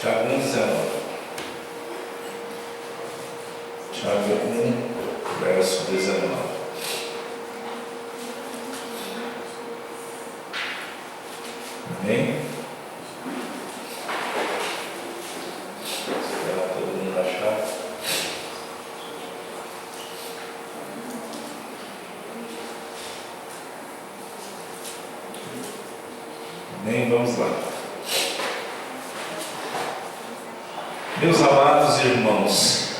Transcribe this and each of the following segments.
Tiago 1,19. Tiago 1, verso 19. Amém? Espera todo mundo achar. Amém? Vamos lá. Meus amados irmãos,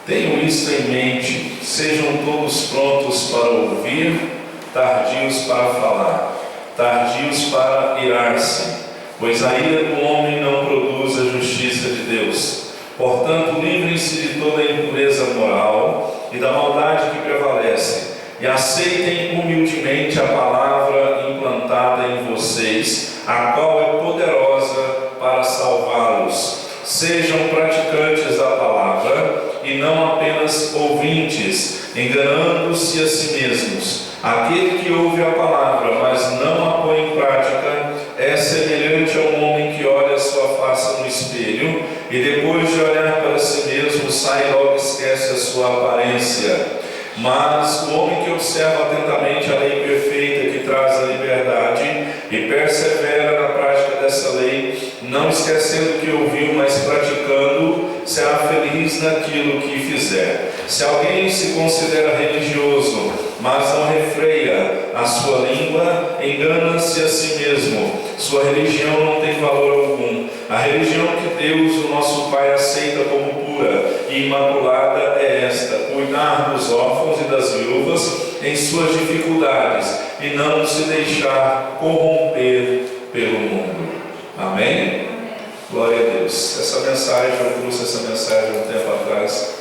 tenham isto em mente, sejam todos prontos para ouvir, tardios para falar, tardios para irar-se, pois a ira do homem não produz a justiça de Deus. Portanto, livrem-se de toda a impureza moral e da maldade que prevalece, e aceitem humildemente a palavra implantada em vocês, a qual é poderosa para salvá-los. Sejam praticantes da palavra e não apenas ouvintes, enganando-se a si mesmos. Aquele que ouve a palavra, mas não a põe em prática, é semelhante a um homem que olha a sua face no espelho e depois de olhar para si mesmo, sai e logo esquece a sua aparência. Mas o homem que observa atentamente a lei perfeita que traz a liberdade e persevera na prática dessa lei, não esquecendo o que ouviu, mas praticando, será feliz naquilo que fizer. Se alguém se considera religioso, mas não refreia a sua língua, engana-se a si mesmo. Sua religião não tem valor algum. A religião que Deus, o nosso Pai, aceita como pura e imaculada é esta: cuidar dos órfãos e das viúvas em suas dificuldades e não se deixar corromper pelo mundo. Amém? Glória a Deus. Essa mensagem, eu trouxe essa mensagem há um tempo atrás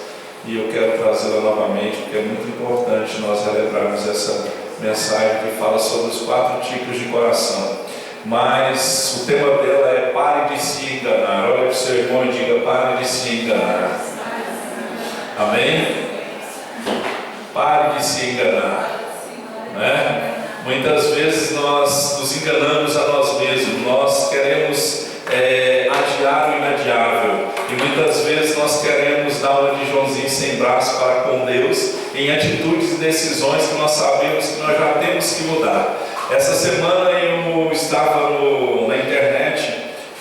e eu quero trazê-la novamente, porque é muito importante nós relembrarmos essa mensagem que fala sobre os 4 tipos de coração. Mas o tema dela é: pare de se enganar. Olha para o seu irmão e diga: pare de se enganar. Amém? Pare de se enganar, né? Muitas vezes nós nos enganamos a nós mesmos. Nós queremos adiar o inadiável, e muitas vezes nós queremos dar uma de Joãozinho sem braço para com Deus em atitudes e decisões que nós sabemos que nós já temos que mudar. Essa semana eu estava na internet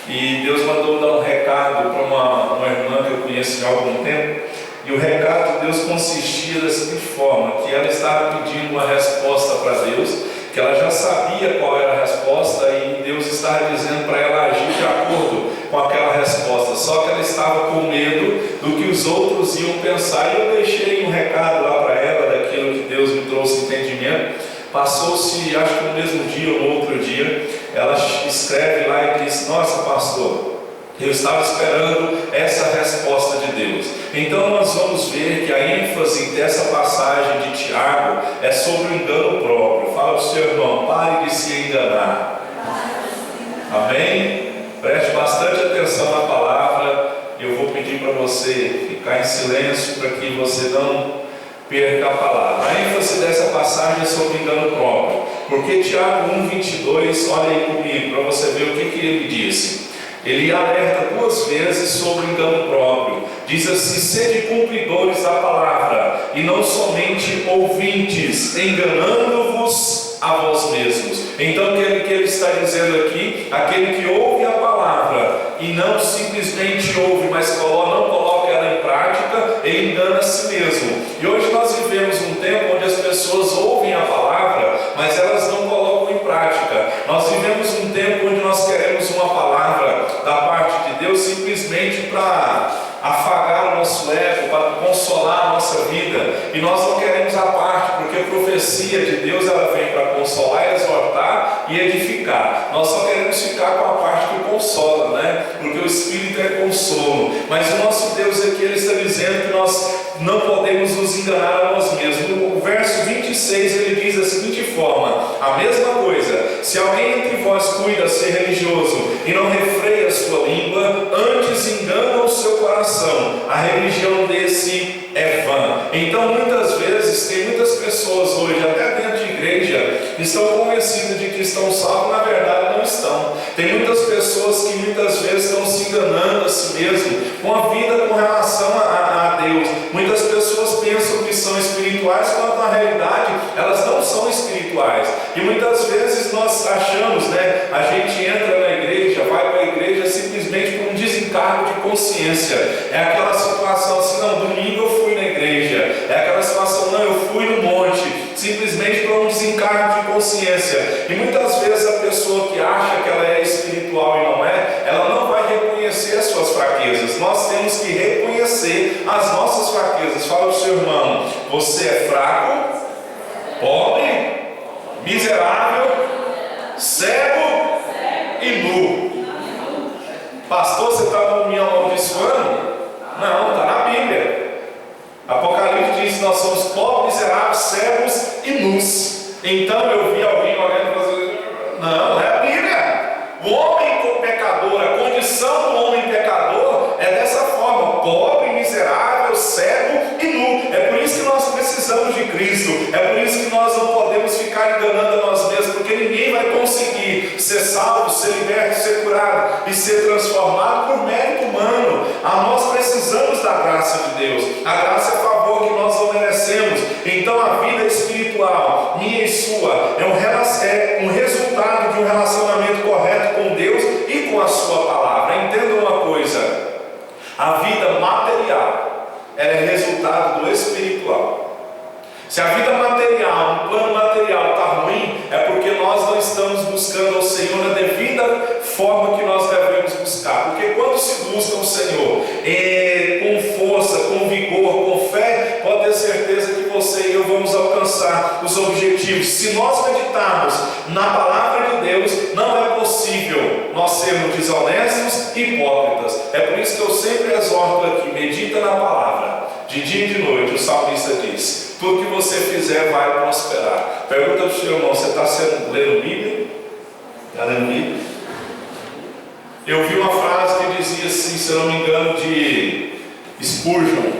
e Deus mandou dar um recado para uma irmã que eu conheço há algum tempo, e o recado de Deus consistia da seguinte forma: que ela estava pedindo uma resposta para Deus, que ela já sabia qual era a resposta e Deus estava dizendo para ela agir de acordo com aquela resposta, só que ela estava com medo do que os outros iam pensar. E eu deixei um recado lá para ela, daquilo que Deus me trouxe entendimento. Passou-se, acho que no mesmo dia ou no outro dia, ela escreve lá e diz: nossa, pastor, eu estava esperando essa resposta de Deus. Então nós vamos ver que a ênfase dessa passagem de Tiago é sobre o engano próprio. Fala para o seu irmão: pare de se enganar. Amém? Preste bastante atenção na palavra. Eu vou pedir para você ficar em silêncio para que você não perca a palavra. A ênfase dessa passagem é sobre o engano próprio, porque Tiago 1,22, olha aí comigo para você ver o que ele disse. Ele alerta 2 vezes sobre o engano próprio. Diz assim: sede cumpridores da palavra e não somente ouvintes, enganando-vos a vós mesmos. Então o que ele está dizendo aqui? Aquele que ouve a palavra e não simplesmente ouve, mas não coloca ela em prática, ele engana a si mesmo. E hoje nós vivemos um tempo onde as pessoas ouvem a palavra, mas elas não colocam em prática. Nós vivemos um tempo onde nós queremos uma palavra da parte de Deus simplesmente para afagar o nosso ego, para consolar a nossa vida, e nós não queremos a parte, porque a profecia de Deus ela vem para consolar, exortar e edificar. Nós só queremos ficar com a parte que consola, né? Porque o Espírito é consolo. Mas o nosso Deus aqui, ele está dizendo que nós não podemos nos enganar a nós mesmos. No verso 26 ele diz da seguinte forma: a mesma coisa, se alguém entre vós cuida ser religioso e não refreia a sua língua, antes engana o seu coração, a religião desse é vã. Então muitas vezes tem muitas pessoas hoje, até dentro de igreja, que estão convencidas de que estão salvos, na verdade não estão. Tem muitas pessoas que muitas vezes estão se enganando a si mesmo, com a vida com relação a Deus. Muitas pessoas pensam que são espirituais, quando na realidade elas não são espirituais. E muitas vezes nós achamos, né, a gente entra na igreja, vai para a igreja simplesmente por um desencargo de consciência. É aquela situação assim, não, domingo eu fui na igreja. É aquela situação, não, eu fui no monte, simplesmente por um desencargo de consciência. E muitas vezes a pessoa que acha que ela é espiritual e não é, ela não vai reconhecer as suas fraquezas. Nós temos que reconhecer as nossas fraquezas. Fala para o seu irmão: você é fraco, pobre, miserável, cego e nu. Pastor, você está me amaldiçoando? Não, está na Bíblia. Apocalipse diz que nós somos pobres, miseráveis, cegos e nus. Então eu vi alguém olhando e falando: não, é a Bíblia. O homem pecador, a condição do homem pecador é dessa forma: pobre, miserável, cego e nu. É por isso que nós precisamos de Cristo. É por isso que nós não podemos ficar enganando a nós mesmos, porque ninguém vai conseguir ser salvo, ser liberto, ser curado e ser transformado por mérito humano. Nós precisamos da graça de Deus. A graça é favor que nós não merecemos. Então a vida espiritual, minha e sua, é um resultado de um relacionamento correto com Deus e com a sua palavra. Entenda uma coisa: a vida material, ela é resultado do espiritual. Se a vida material, o plano material está ruim, é porque nós não estamos buscando ao Senhor na devida forma que nós devemos buscar. Porque quando se busca o Senhor com força, com vigor, com fé, pode ter certeza que você e eu vamos alcançar os objetivos. Se nós meditarmos na palavra de Deus, não é possível nós sermos desonestos e hipócritas. É por isso que eu sempre exorto aqui: medita na palavra, de dia e de noite. O salmista diz: tudo que você fizer vai prosperar. Pergunta para o seu irmão: você está lendo Bíblia? Está lendo Bíblia? Eu vi uma frase que dizia assim, se eu não me engano, de Spurgeon.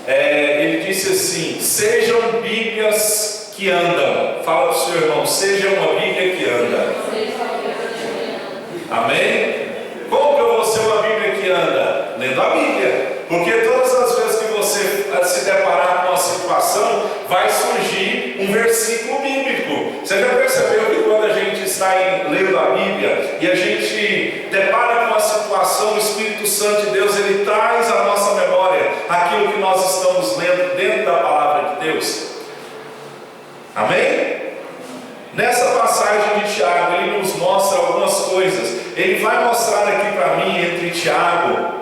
Ele disse assim: sejam Bíblias que andam. Fala para o seu irmão: seja uma Bíblia que anda. Amém? Como que eu vou ser uma Bíblia que anda? Lendo a Bíblia. Porque todas as vezes que você se deparar com uma situação, vai surgir um versículo bíblico. Você já percebeu que quando a gente está lendo a Bíblia e a gente depara com uma situação, o Espírito Santo de Deus, ele traz à nossa memória aquilo que nós estamos lendo dentro da palavra de Deus? Amém? Nessa passagem de Tiago, ele nos mostra algumas coisas. Ele vai mostrar aqui para mim, entre Tiago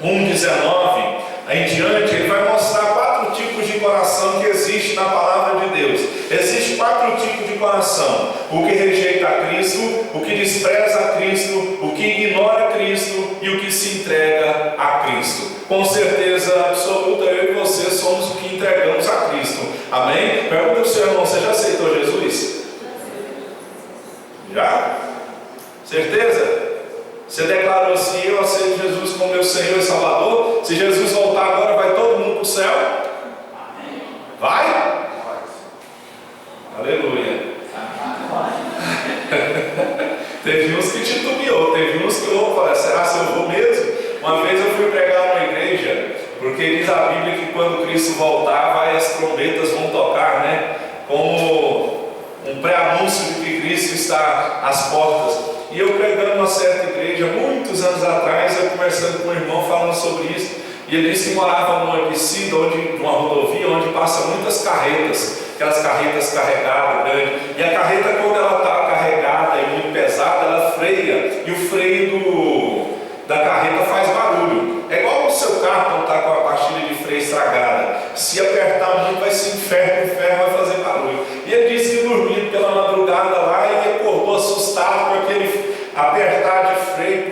1,19 em diante, ele vai mostrar 4 tipos de coração que existe na palavra de Deus. Existem 4 tipos de coração: o que rejeita a Cristo, o que despreza a Cristo, o que ignora Cristo e o que se entrega a Cristo. Com certeza absoluta, eu e você somos o que entregamos a Cristo. Amém? Pergunta ao seu irmão: você já aceitou Jesus? Já? Certeza? Você declarou assim: eu aceito Jesus como meu Senhor e Salvador? Se Jesus voltar agora, vai todo mundo para o céu? Vai? Aleluia. Teve uns que titubeou, teve uns que eu falei: será que eu vou mesmo? Uma vez eu fui pregar numa igreja, porque diz a Bíblia que quando Cristo voltar, as trombetas vão tocar, né? Como um pré-anúncio de que Cristo está às portas. E eu pregando numa certa igreja, muitos anos atrás, eu conversando com um irmão falando sobre isso, e ele disse que morava numa descida, numa rodovia, onde passam muitas carretas, aquelas carretas carregadas, grandes, e a carreta, quando ela está carregada e muito pesada, ela freia, e o freio da carreta faz barulho. É igual o seu carro quando está com a pastilha de freio estragada: se apertar muito, vai se ferro vai fazer barulho. E ele disse que dormiu pela madrugada lá e acordou assustado com aquele apertar de freio.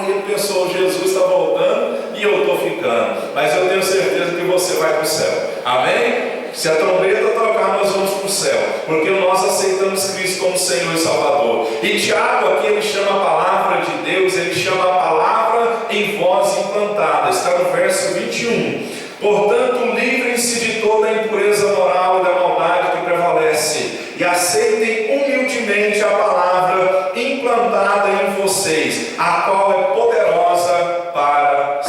E ele pensou: Jesus está voltando e eu estou ficando. Mas eu tenho certeza que você vai para o céu. Amém? Se a trombeta tocar, nós vamos para o céu, porque nós aceitamos Cristo como Senhor e Salvador. E Tiago aqui, ele chama a palavra de Deus, ele chama a palavra em voz implantada. Está no verso 21. Portanto, livrem-se de toda a impureza moral e da maldade que prevalece, e aceitem humildemente a palavra implantada em vocês, a qual é poderosa para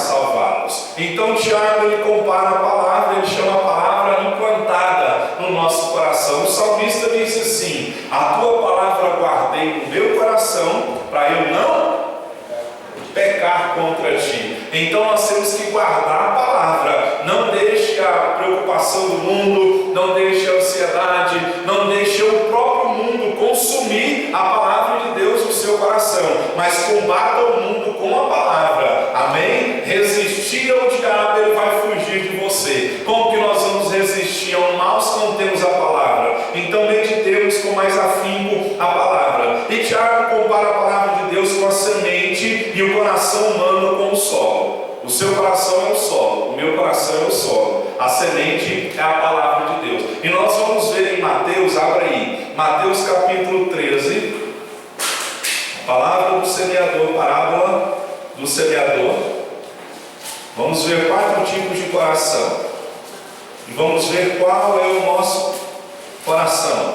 pecar contra ti. Então nós temos que guardar a palavra. Não deixe a preocupação do mundo, não deixe a ansiedade, não deixe o próprio mundo consumir a palavra de Deus no seu coração, mas combata o mundo com a palavra. Amém? Resistir ao diabo, ele vai fugir de você. Como que nós vamos resistir ao mal se não temos a palavra? Então meditemos com mais afinco a palavra. E Tiago compara a palavra de Deus com a semente e o coração humano com o solo. O seu coração é o solo, o meu coração é o solo. A semente é a palavra de Deus. E nós vamos ver em Mateus, abra aí, Mateus capítulo 13, a palavra do semeador, parábola do semeador. Vamos ver 4 tipos de coração. E vamos ver qual é o nosso coração.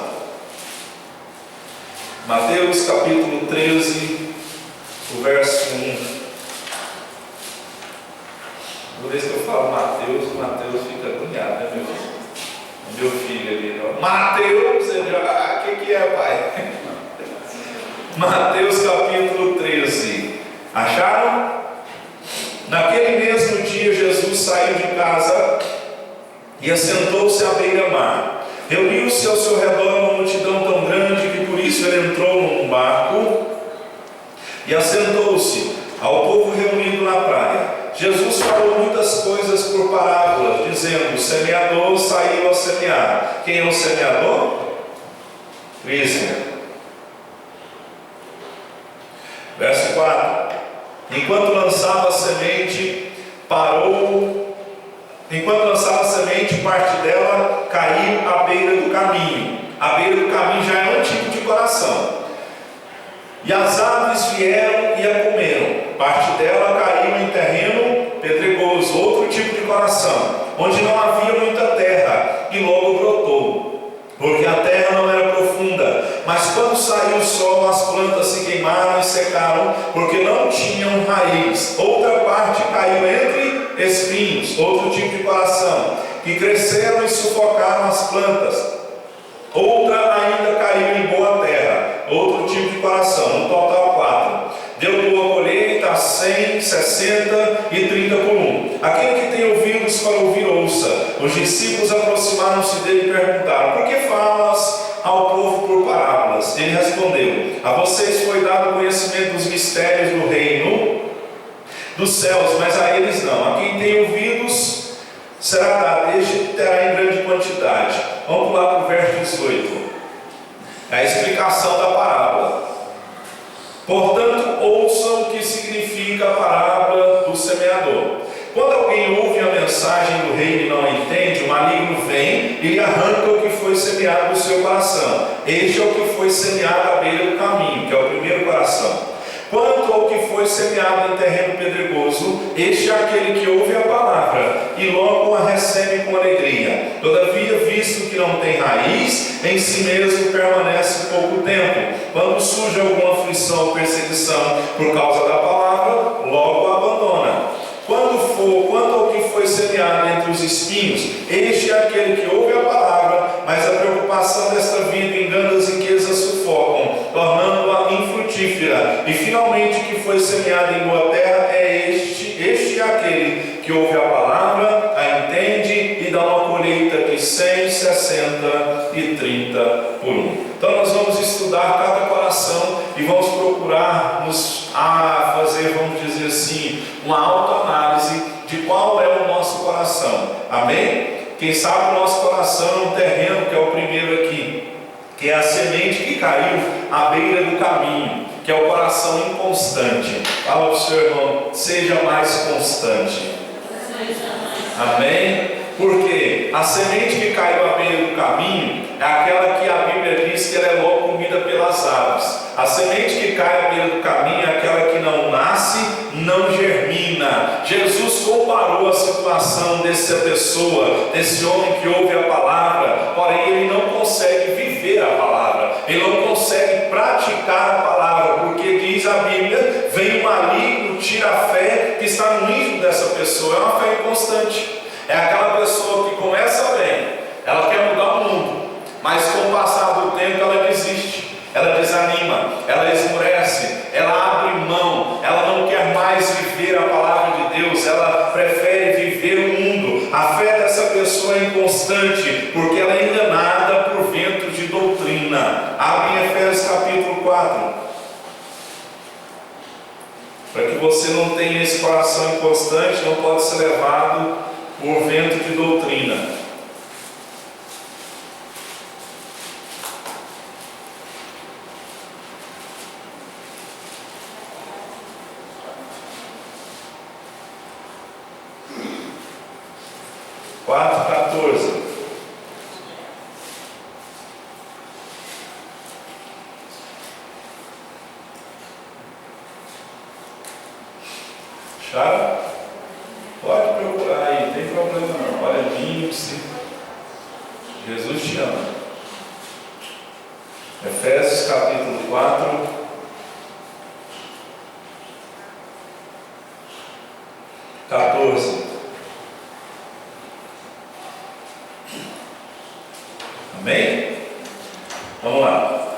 Mateus capítulo 13, o verso 1. Toda vez que eu falo Mateus, o Mateus fica agoniado, né, meu filho? Meu filho ali, ó. Mateus, ele já, o que é, pai? Mateus capítulo 13. Acharam? Naquele mesmo dia, Jesus saiu de casa e assentou-se à beira-mar. Reuniu-se ao seu redor uma multidão tão grande que por isso ele entrou num barco e assentou-se ao povo reunido na praia. Jesus falou muitas coisas por parábolas, dizendo: o semeador saiu a semear. Quem é o semeador? Cristo. Verso 4. Enquanto lançava a semente, parte dela caiu à beira do caminho. A beira do caminho já é um tipo de coração. E as aves vieram e a comeram. Parte dela caiu em terreno pedregoso, outro tipo de coração, onde não havia muita terra, e logo brotou, porque a terra não era profunda. Mas quando saiu o sol, as plantas se queimaram e secaram, porque não tinham raiz. Outra parte caiu entre espinhos, outro tipo de coração, que cresceram e sufocaram as plantas. Outra ainda caiu em boa terra, outro tipo de coração, no total 4. Deu boa colheita, 100, 60 e 30 por 1. Aquele que tem ouvidos para ouvir, ouça. Os discípulos aproximaram-se dele e perguntaram: por que falas ao povo por parábolas? Ele respondeu: a vocês foi dado o conhecimento dos mistérios do reino dos céus, mas a eles não. A quem tem ouvidos será dado, este terá em grande quantidade. Vamos pular para o verso 18. É a explicação da parábola. Portanto, ouçam o que significa a parábola do semeador. Quando alguém ouve a mensagem do reino e não a entende, o maligno vem e lhe arranca o que foi semeado no seu coração. Este é o que foi semeado à beira do caminho, que é o primeiro coração. Quanto ao que foi semeado em terreno pedregoso, este é aquele que ouve a palavra e logo a recebe com alegria. Todavia, visto que não tem raiz, em si mesmo permanece pouco tempo. Quando surge alguma aflição ou perseguição por causa da palavra, logo a abandona. Quanto ao que foi semeado entre os espinhos, este é aquele que ouve a palavra, mas a preocupação desta vida engana, as riquezas sufocam, tornando-a infrutífera. E finalmente o que foi semeado em boa terra é este é aquele que ouve a palavra, a entende e dá uma colheita de 100, 60 e 30 por 1. Então nós vamos estudar cada coração e vamos procurar fazer, vamos dizer assim, uma autoanálise de qual é o nosso coração. Amém? Quem sabe o nosso coração é um terreno, que é o primeiro aqui, que é a semente que caiu à beira do caminho, que é o coração inconstante. Fala para o seu irmão: seja mais constante. Amém? Porque a semente que caiu à beira do caminho é aquela que a Bíblia diz que ela é logo comida pelas aves. A semente que cai à beira do caminho é aquela que não nasce, não germina. Jesus comparou a situação dessa pessoa, desse homem que ouve a palavra, porém ele não consegue viver a palavra, ele não consegue praticar a palavra, porque diz a Bíblia: vem o maligno, tira a fé que está no nível dessa pessoa. É uma fé inconstante. É aquela pessoa que começa bem, ela quer mudar o mundo, mas com o passar do tempo ela desiste, ela desanima, ela esmorece, ela abre mão, ela não quer mais mais viver a palavra de Deus, ela prefere viver o mundo. A fé dessa pessoa é inconstante, porque ela é enganada por vento de doutrina. Abre em Efésios capítulo 4. Para que você não tenha esse coração inconstante, não pode ser levado por vento de doutrina. Acharam? Pode procurar aí, não tem problema não. Olha, limpe-se. Jesus te ama. Efésios capítulo 4. Amém? Vamos lá.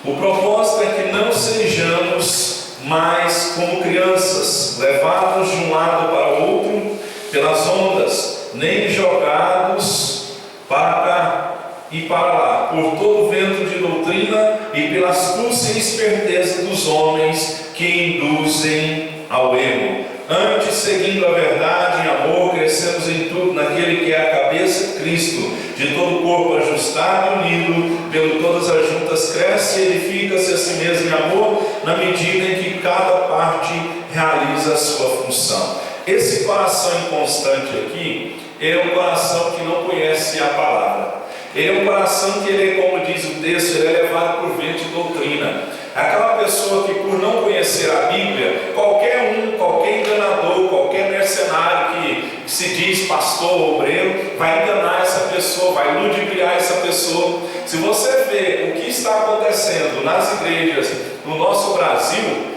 O propósito é que não sejamos mais como crianças, levados de um lado para o outro pelas ondas, nem jogados para cá e para lá, por todo vento de doutrina e pela astúcia e esperteza dos homens que induzem ao erro. Antes, seguindo a verdade em amor, crescemos em tudo naquele que é a cabeça, Cristo, de todo o corpo ajustado e unido, pelo todas as juntas cresce e edifica-se a si mesmo em amor, na medida em que cada parte realiza a sua função. Esse coração inconstante aqui é um coração que não conhece a palavra. Ele é um coração que ele é, como diz o texto, ele é levado por vento de doutrina. Aquela pessoa que, por não conhecer a Bíblia, qualquer enganador, qualquer mercenário que se diz pastor ou obreiro, vai enganar essa pessoa, vai ludibriar essa pessoa. Se você vê o que está acontecendo nas igrejas no nosso Brasil,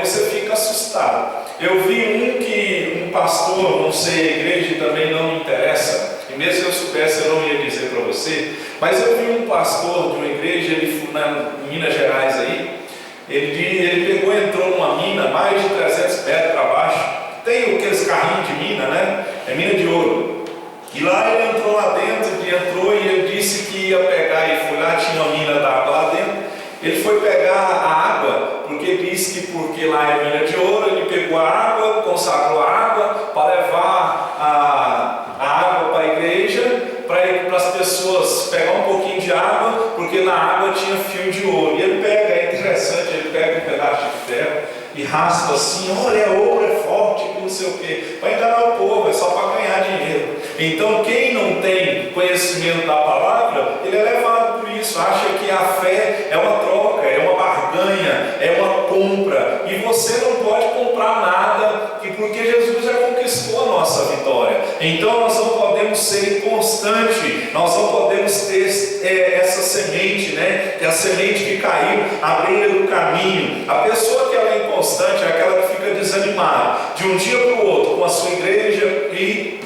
você fica assustado. Eu vi um pastor, não sei, a igreja também não me interessa, e mesmo se eu soubesse eu não ia dizer para você, mas eu vi um pastor de uma igreja, ele foi em Minas Gerais aí, ele pegou e entrou numa mina, mais de 300 metros para baixo, tem aqueles carrinhos de mina, né? É mina de ouro. E lá ele entrou lá dentro, e ele disse que ia pegar, e foi lá, tinha uma mina d'água lá dentro. Ele foi pegar a água, porque disse que porque lá é mina de ouro, ele pegou a água, consagrou a água para levar a água para a igreja, para as pessoas pegar um pouquinho de água, porque na água tinha fio de ouro. E ele pega, é interessante, ele pega um pedaço de ferro e raspa assim, olha, é ouro, é forte, não sei o quê, para enganar o povo, é só para ganhar dinheiro. Então quem não tem conhecimento da palavra, ele é levado por isso, acha que a fé é uma troca, é uma barganha, é uma compra, e você não pode comprar nada, porque Jesus já conquistou a nossa vitória. Então nós não podemos ser inconstantes, nós não podemos ter essa semente, né? Que é a semente que caiu à beira do caminho. A pessoa que ela é inconstante é aquela que fica desanimada de um dia para o outro com a sua igreja e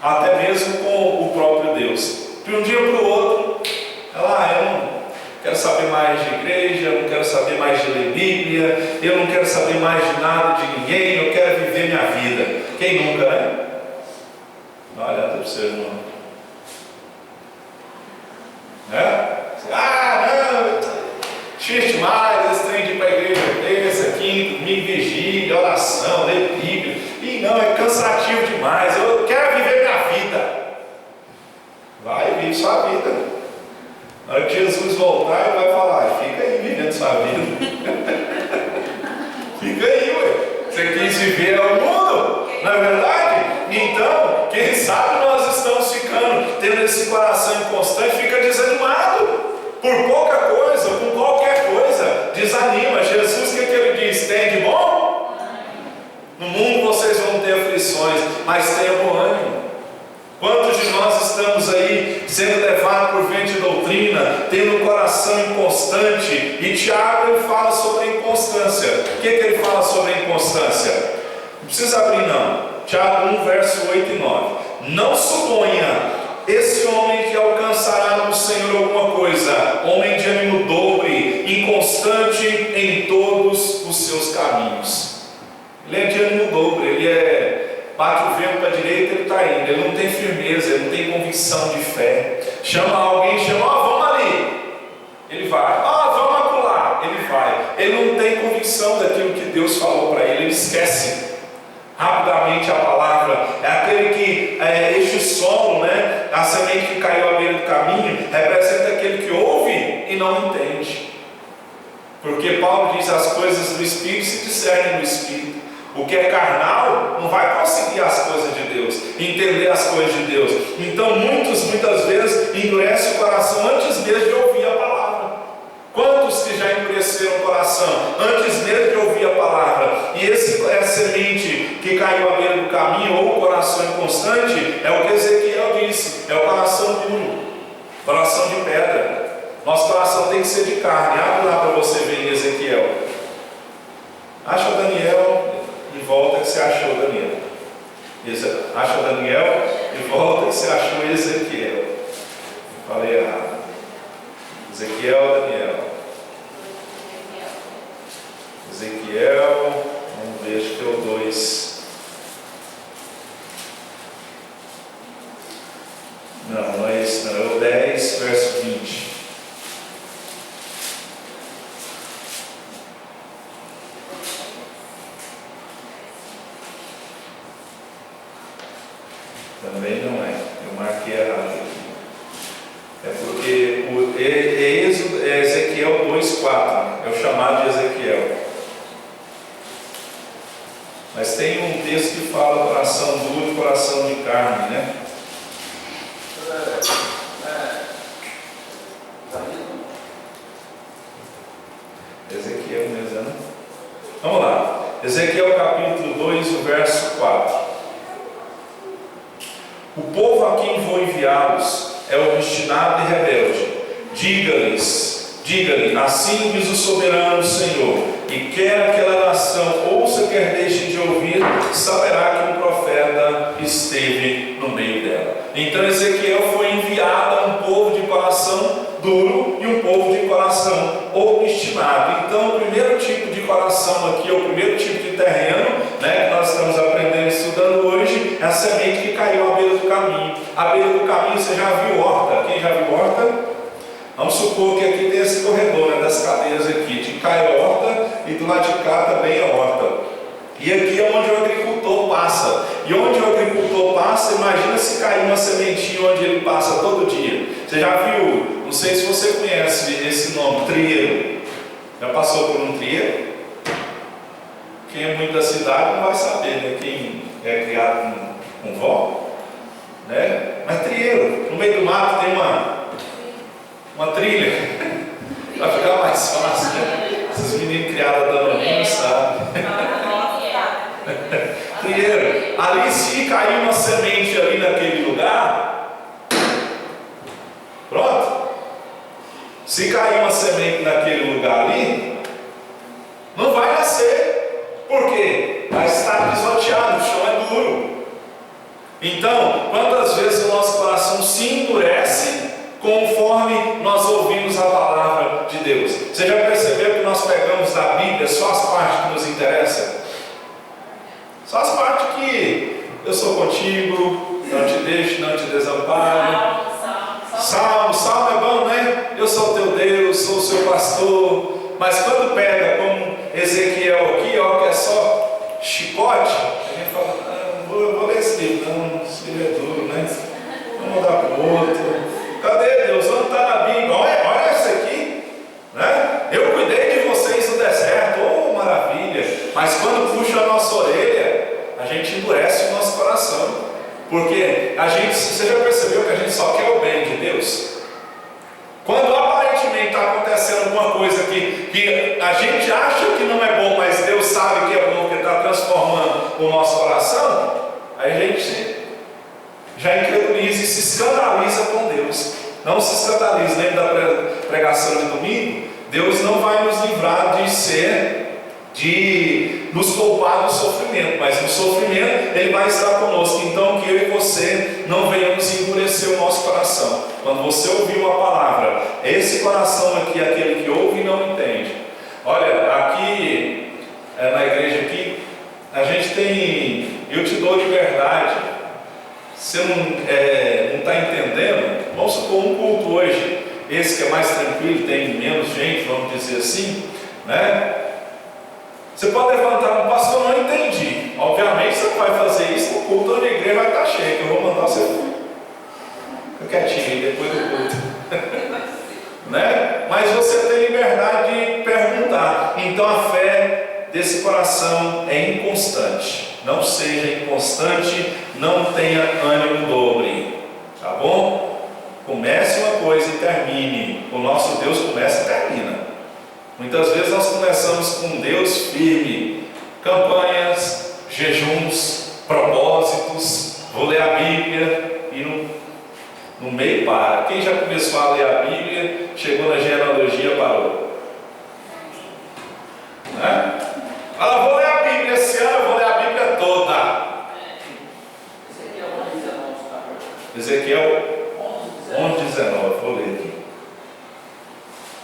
até mesmo com o próprio Deus. De um dia para o outro, eu não quero saber mais de igreja, eu não quero saber mais de ler Bíblia, eu não quero saber mais de nada de ninguém, eu quero viver minha vida. Quem nunca, né? Olha para o seu irmão. Não, difícil demais esse trem de ir para a igreja, terça, quinta, domingo, vigília, oração, ler Bíblia. E não, é cansativo demais, eu quero viver minha vida. Vai viver sua vida. Na hora que Jesus voltar, ele vai falar, fica aí vivendo sua vida. Fica aí, ué. Você quis viver ao mundo, não é verdade? Então, quem sabe nós estamos ficando, tendo esse coração inconstante, fica desanimado. Por pouca coisa, por qualquer coisa, desanima. Jesus, o que ele diz? Tem de bom? No mundo vocês vão ter aflições, mas tenha bom ânimo. Quantos de nós estamos aí sendo levados por vento de doutrina, tendo um coração inconstante? E Tiago ele fala sobre a inconstância. O que ele fala sobre a inconstância? Não precisa abrir não. Tiago 1, verso 8 e 9. Não suponha esse homem que alcançará no Senhor alguma coisa, homem de ânimo dobre, inconstante em todos os seus caminhos. Ele é de ânimo dobro, bate o vento para a direita, ele está indo, ele não tem firmeza, ele não tem convicção de fé. Chama alguém, vamos ali, ele vai. Vamos acolá, ele vai. Ele não tem convicção daquilo que Deus falou para ele esquece rapidamente a palavra. É aquele que enche o solo, né? A semente que caiu à beira do caminho representa aquele que ouve e não entende. Porque Paulo diz: as coisas do Espírito se discernem no Espírito. O que é carnal não vai conseguir as coisas de Deus, entender as coisas de Deus. Então muitas vezes endurece o coração antes mesmo de ouvir a palavra. Quantos que já endureceram o coração antes mesmo de ouvir a palavra? E essa semente que caiu à beira do caminho, ou o coração inconstante, é o que Ezequiel disse: é o coração duro, coração de pedra. Nosso coração tem que ser de carne. Abre lá para você ver em Ezequiel. Acha Daniel e volta que você achou Daniel. Acha Daniel e volta que você achou Ezequiel. Falei errado. Ezequiel, Daniel. Ezequiel, vamos ver, acho que é o 2. Não é esse, não. É o 10, verso 20. Também não é. Eu marquei errado aqui. É porque Ezequiel 2,4 é o chamado de Ezequiel. Mas tem um texto que fala coração duro e coração de carne, né? Ezequiel mesmo, né? Vamos lá. Ezequiel capítulo 2, o verso 4. O povo a quem vou enviá-los é obstinado e rebelde. Diga-lhe, assim diz o soberano Senhor, e quer aquela nação ouça, quer deixe de ouvir, saberá que um profeta esteve no meio dela. Então Ezequiel foi enviado a um povo de coração duro e um povo de coração obstinado. Então o primeiro tipo de coração aqui, o primeiro tipo de terreno, né, que nós estamos aprendendo e estudando hoje, é a semente que caiu à beira do caminho. À beira do caminho você já viu horta? Quem já viu horta? Vamos supor que aqui tem esse corredor, né, das cadeiras aqui, de cá é horta e do lado de cá também é horta. E aqui é onde o agricultor passa. E onde o agricultor passa, imagina se cair uma sementinha onde ele passa todo dia. Você já viu, não sei se você conhece esse nome, trieiro. Já passou por um trieiro? Quem é muito da cidade não vai saber, né? Quem é criado com vó, né? Mas trieiro, no meio do mato tem uma trilha. Vai ficar mais fácil, né? Esses meninos criados da Danoninho sabem. Trieiro. Ali, se cair uma semente ali naquele lugar, pronto. Se cair uma semente naquele lugar ali, não vai nascer. Por quê? Vai estar pisoteado, o chão é duro. Então, quantas vezes o nosso coração se endurece conforme nós ouvimos a palavra de Deus? Você já percebeu que nós pegamos da Bíblia só as partes que nos interessam? Só as partes que eu sou contigo, não te deixo, não te desamparo. Salmo é bom, né? Eu sou teu Deus, sou o seu pastor. Mas quando pega como Ezequiel aqui, ó, que é só chicote, a gente fala: vou ler esse livro. Não, esse livro é duro, né? Vamos mudar para o outro. Cadê Deus? Onde está na Bíblia? Olha essa aqui, né? Eu cuidei de vocês no deserto, oh maravilha. Mas quando puxa a nossa orelha, a gente endurece o nosso coração. Porque você já percebeu que a gente só quer o bem de Deus? Quando aparentemente está acontecendo alguma coisa que a gente acha que não é bom, mas Deus sabe que é bom, que está transformando o nosso coração, aí a gente já increduliza e se escandaliza com Deus. Não se escandaliza. Lembra da pregação de domingo? Deus não vai nos livrar de nos poupar do sofrimento, mas no sofrimento Ele vai estar conosco. Então que eu e você não venhamos endurecer o nosso coração. Quando você ouvir uma palavra, esse coração aqui é aquele que ouve e não entende. Olha, aqui na igreja aqui A gente tem, eu te dou liberdade. Você não está entendendo? Vamos supor um culto hoje, esse que é mais tranquilo, tem menos gente, vamos dizer assim, né? Você pode levantar um pastor, não entendi. Obviamente você não vai fazer isso no culto onde a igreja vai estar cheia, que eu vou mandar você ficar quietinho aí depois do culto. Né? Mas você tem liberdade de perguntar. Então a fé desse coração é inconstante. Não seja inconstante, não tenha ânimo dobre. Tá bom? Comece uma coisa e termine. O nosso Deus começa e termina. Muitas vezes nós começamos com um Deus firme, campanhas, jejuns, propósitos, vou ler a Bíblia e no meio para. Quem já começou a ler a Bíblia, chegou na genealogia, parou. Né? Fala, vou ler a Bíblia esse ano, eu vou ler a Bíblia toda. Ezequiel 11:19, vou ler aqui.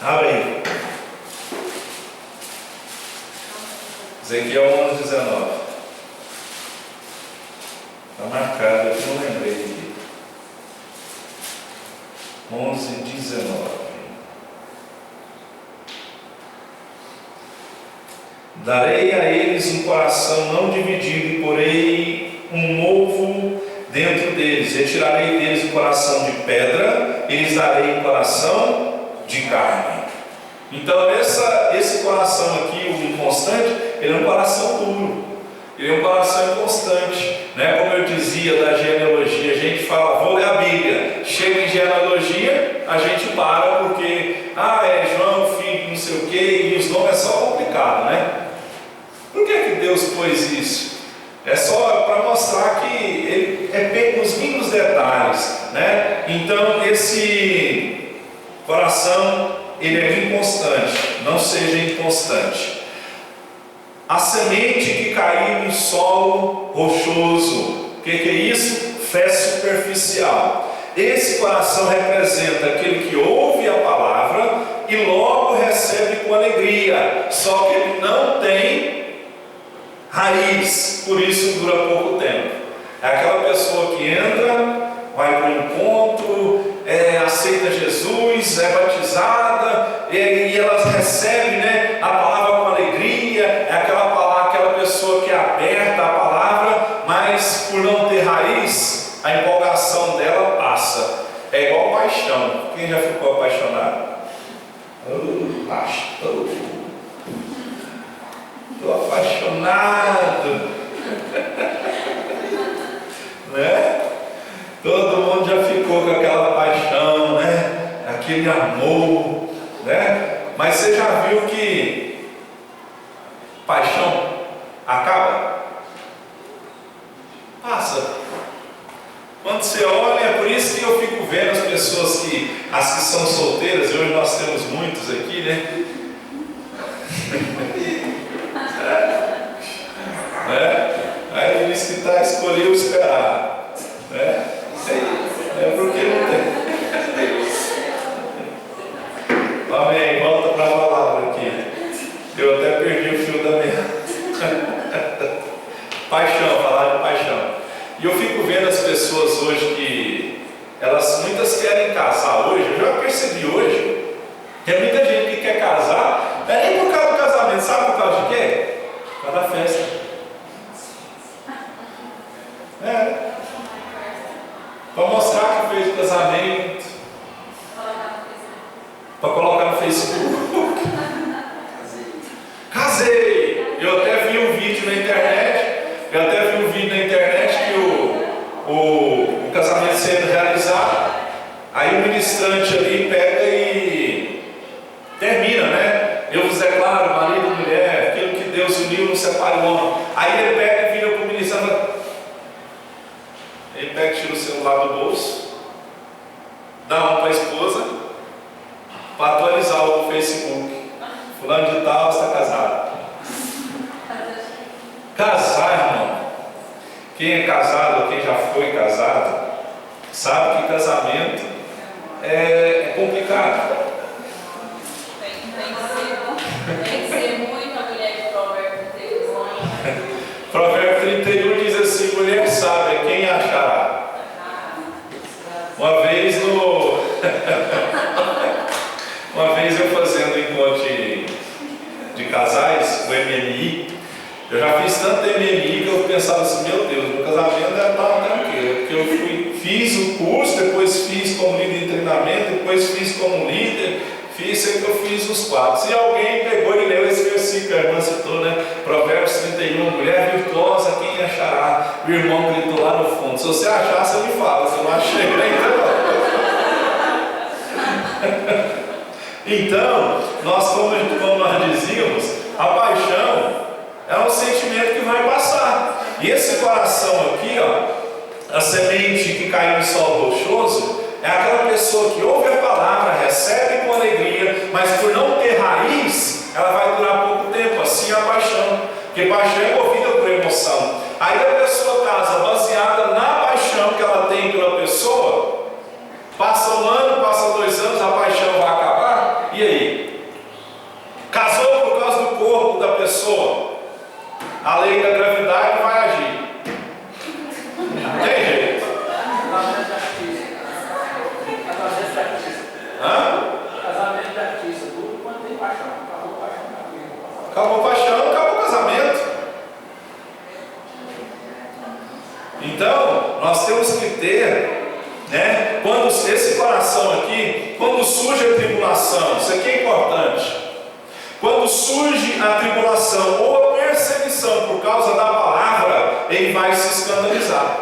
Abre aí. Ezequiel 11:19. Está marcado, eu não lembrei aqui. 11:19. Darei a eles um coração não dividido e porei um novo dentro deles. Retirarei deles um coração de pedra e lhes darei um coração de carne. Então esse coração aqui, o inconstante, ele é um coração duro, ele é um coração inconstante, né? Como eu dizia da genealogia, a gente fala, vou ler a Bíblia, chega em genealogia, a gente para porque, é João, filho de não sei o que, e os nomes é só complicado, né? Por que Deus pôs isso? É só para mostrar que ele é bem nos mínimos detalhes, né? Então esse coração, ele é inconstante, não seja inconstante. A semente que caiu em solo rochoso, o que é isso? Fé superficial. Esse coração representa aquele que ouve a palavra e logo recebe com alegria, só que ele não tem raiz, por isso dura pouco tempo. É aquela pessoa que entra, vai para o encontro, aceita Jesus, é batizada e ela recebe, né, a palavra com alegria. É aquela pessoa que é aberta à palavra, mas por não ter raiz, a empolgação dela passa. É igual paixão. Quem já ficou apaixonado? Pastor, estou apaixonado. Né? Todo mundo já ficou com aquela paixão, né? Aquele amor, né? Mas você já viu que paixão acaba? Passa. Quando você olha, é por isso que eu fico vendo as pessoas as que são solteiras, e hoje nós temos muitos aqui, né? Aí ele disse que escolheu esperar, né? É porque não tem. Amém, volta para a palavra aqui. Eu até perdi o fio da minha paixão, falar de paixão. E eu fico vendo as pessoas hoje que muitas querem casar hoje. Eu já percebi hoje, tem muita gente que quer casar, não é nem por causa do casamento, sabe por causa de quê? Por causa da festa. Para mostrar que fez o casamento, para colocar no Facebook. Casei! Eu até vi um vídeo na internet, que o casamento sendo realizado, aí o ministrante ali pega e termina, né? Eu vos declaro, marido e mulher, aquilo que Deus uniu não separa o homem. Aí ele pega e vira para o ministrante. Ele pega e tira o celular do bolso, dá um para a esposa, para atualizar o Facebook. Fulano de tal está casado. Casar, irmão. Quem é casado ou quem já foi casado, sabe que casamento é complicado. Tem que ser muito a mulher de Provérbio 31. interior diz assim: mulher sábia, quem achará? Uma vez uma vez eu fazendo encontro de casais, o MMI, eu já fiz tanto MMI que eu pensava assim: meu Deus, meu casamento deve estar tranquilo, porque eu fiz o curso, depois fiz como líder de treinamento, depois fiz como líder, sei que eu fiz os 4. Se alguém pegou e leu esse versículo que a irmã citou, né? Provérbios 31, mulher virtuosa, quem achará? O irmão gritou lá no fundo. Se você achar, você me fala. Se eu não achei, então, nós, como nós dizíamos, a paixão é um sentimento que vai passar. E esse coração aqui, ó, a semente que caiu no solo rochoso, é aquela pessoa que ouve a palavra, recebe com alegria, mas por não ter raiz, ela vai durar pouco tempo. Assim é a paixão, porque paixão é movida por emoção. Aí a pessoa casa baseada na paixão que ela tem pela pessoa, passa 1 ano, passa 2 anos, a paixão vai acabar, e aí? Casou por causa do corpo da pessoa, a lei da gravidade vai agir. Não tem jeito. Casamento de artista, tudo quando tem paixão. Acabou paixão. Acabou paixão, acabou o casamento. Então, nós temos que ter, né? Quando esse coração aqui, quando surge a tribulação, isso aqui é importante. Quando surge a tribulação ou a perseguição por causa da palavra, ele vai se escandalizar.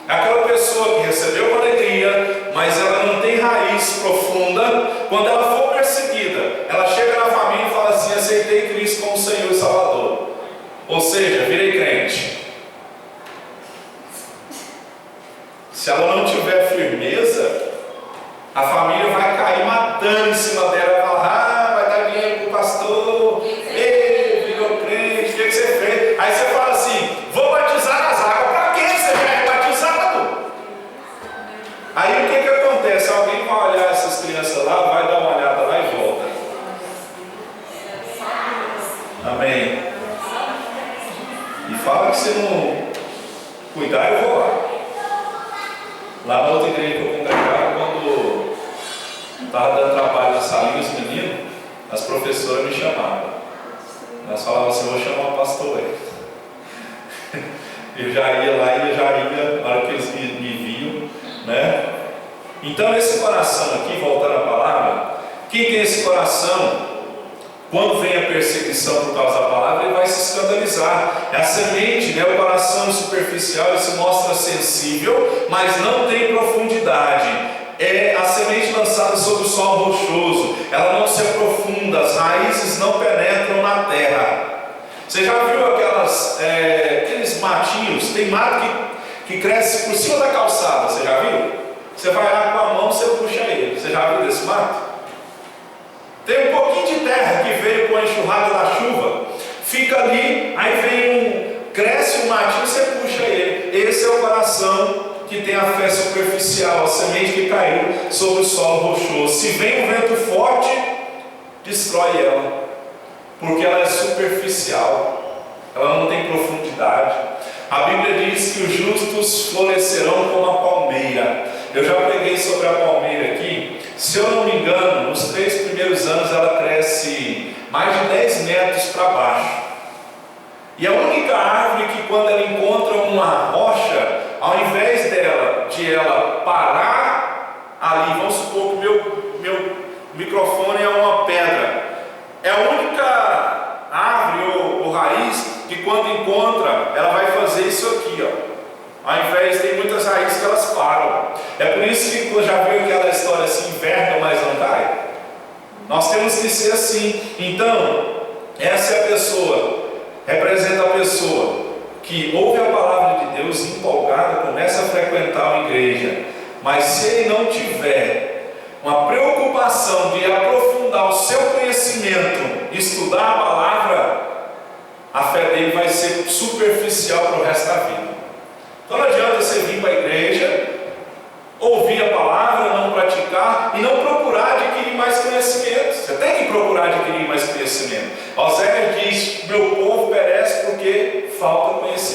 Aquela pessoa que recebeu uma alegria, mas ela não tem raiz profunda, quando ela for perseguida, ela chega na família e fala assim: aceitei Cristo como Senhor e Salvador. Ou seja, virei crente. Se ela não tiver firmeza, a família vai cair matando em cima dela. Vai falar: vai dar dinheiro para o pastor, ei, virou crente, o que você fez? Aí você fala assim: vou batizar nas águas. Para que você já é batizado? Aí o que acontece? Alguém vai olhar essas crianças lá, vai dar uma olhada lá e volta. Amém. E fala que se não cuidar, eu vou lá. Lá na outra igreja que eu congregava, quando estava dando trabalho na salinha, os meninos, as professoras me chamavam. Elas falavam assim: eu vou chamar o pastor aí. Eu já ia lá e eu já ia, na hora que eles me viam, né? Então esse coração aqui, voltando à palavra, quem tem esse coração, quando vem a perseguição por causa da palavra, ele vai se escandalizar. É a semente, né? O coração superficial, ele se mostra sensível, mas não tem profundidade. É a semente lançada sobre o solo rochoso, ela não se aprofunda, as raízes não penetram na terra. Você já viu aqueles matinhos? Tem mato que cresce por cima da calçada, você já viu? Você vai lá com a mão, você puxa ele. Você já viu desse mato? Tem um pouquinho de terra que veio com a enxurrada da chuva, fica ali, aí cresce um matinho, você puxa ele. Esse é o coração que tem a fé superficial, a semente que caiu sobre o solo rochoso. Se vem um vento forte, destrói ela, porque ela é superficial, ela não tem profundidade. A Bíblia diz que os justos florescerão como a palmeira. Eu já preguei sobre a palmeira aqui. Se eu não me engano, nos 3 primeiros anos ela cresce mais de 10 metros para baixo. E a única árvore que, quando ela encontra uma rocha, ao invés de ela parar ali, vamos supor que meu microfone é uma pedra, é a única árvore ou raiz que, quando encontra, ela vai fazer isso aqui, ó. Ao invés, tem muitas raízes que elas param. É por isso que você já viu aquela história assim: inverna, mas não cai. Nós temos que ser assim. Então, essa é a pessoa, representa a pessoa que ouve a palavra de Deus empolgada, começa a frequentar uma igreja, mas se ele não tiver uma preocupação de aprofundar o seu conhecimento, estudar a palavra, a fé dele vai ser superficial para o resto da vida. Então não adianta você vir para a igreja, ouvir a palavra, não praticar e não procurar adquirir mais conhecimento. Você tem que procurar adquirir mais conhecimento. Oséias diz: meu povo perece porque falta conhecimento.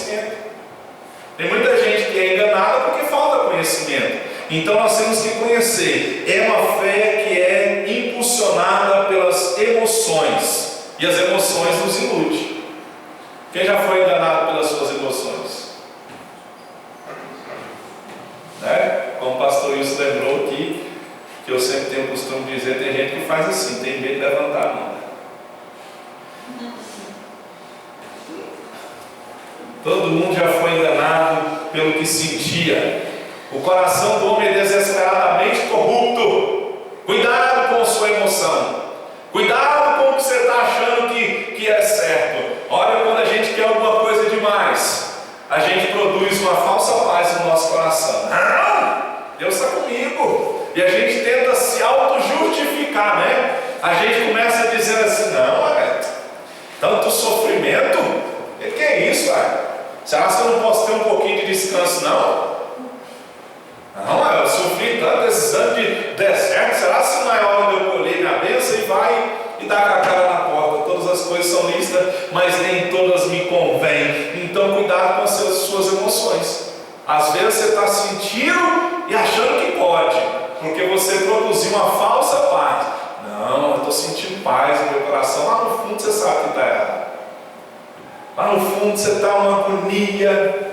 Tem muita gente que é enganada porque falta conhecimento. Então nós temos que conhecer. É uma fé que é impulsionada pelas emoções. E as emoções nos iludem. Quem já foi enganado pelas suas emoções? Né? Como o pastor Wilson lembrou aqui, que eu sempre tenho o costume de dizer, tem gente que faz assim, tem medo de levantar a mão. Todo mundo já foi enganado pelo que sentia. O coração do homem é desesperadamente corrupto. Cuidado com a sua emoção. Cuidado com o que você está achando que é certo. Olha, quando a gente quer alguma coisa demais, a gente produz uma falsa paz no nosso coração. Não, Deus está comigo. E a gente tenta se auto-justificar, né? A gente começa a dizer assim, não, tanto sofrimento, o que é isso, será que eu não posso ter um pouquinho de descanso, não? Não, eu sofri tanto esses anos de deserto, será que não é hora de eu colher minha bênção e vai e dar com a cara na porta? Todas as coisas são lícitas, mas nem todas me convêm. Então cuidado com as suas emoções. Às vezes você está sentindo e achando que pode, porque você produziu uma falsa paz. Não, eu estou sentindo paz no meu coração. Lá no fundo você sabe que está errado. Lá no fundo você está uma agonia.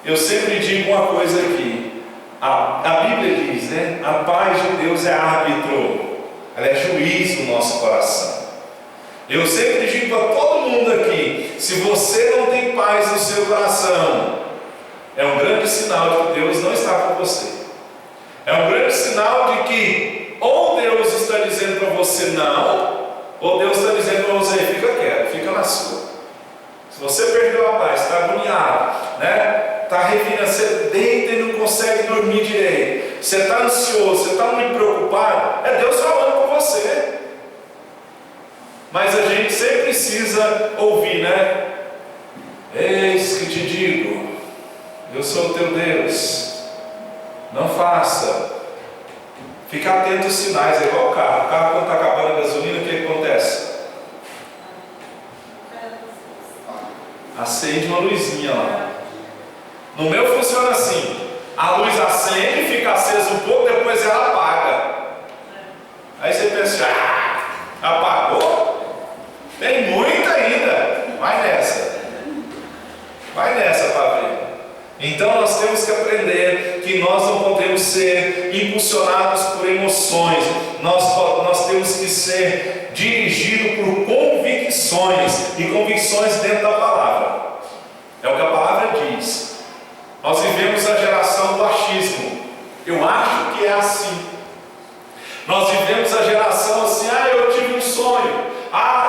Eu sempre digo uma coisa aqui. A Bíblia diz, né? A paz de Deus é árbitro. Ela é juiz no nosso coração. Eu sempre digo para todo mundo aqui: se você não tem paz no seu coração, é um grande sinal de que Deus não está com você. É um grande sinal de que ou Deus está dizendo para você não, ou Deus está dizendo para você, fica quieto, fica na sua. Se você perdeu a paz, está agoniado, né? Está revirando, você deita e não consegue dormir direito, você está ansioso, você está muito preocupado, é Deus falando com você. Mas a gente sempre precisa ouvir, né? Eis que te digo, eu sou o teu Deus, não faça. Fica atento aos sinais, é igual o carro. O carro, quando está acabando a gasolina, o que acontece? Acende uma luzinha lá. No meu funciona assim: a luz acende, fica acesa um pouco, depois ela apaga. Aí você pensa, apagou? Tem muita ainda. Vai nessa para ver. Então nós temos que aprender que nós não podemos ser impulsionados por emoções. Nós temos que ser dirigidos por convicções, e convicções dentro da palavra. É o que a palavra diz. Nós vivemos a geração do achismo. Eu acho que é assim. Nós vivemos a geração assim: eu tive um sonho,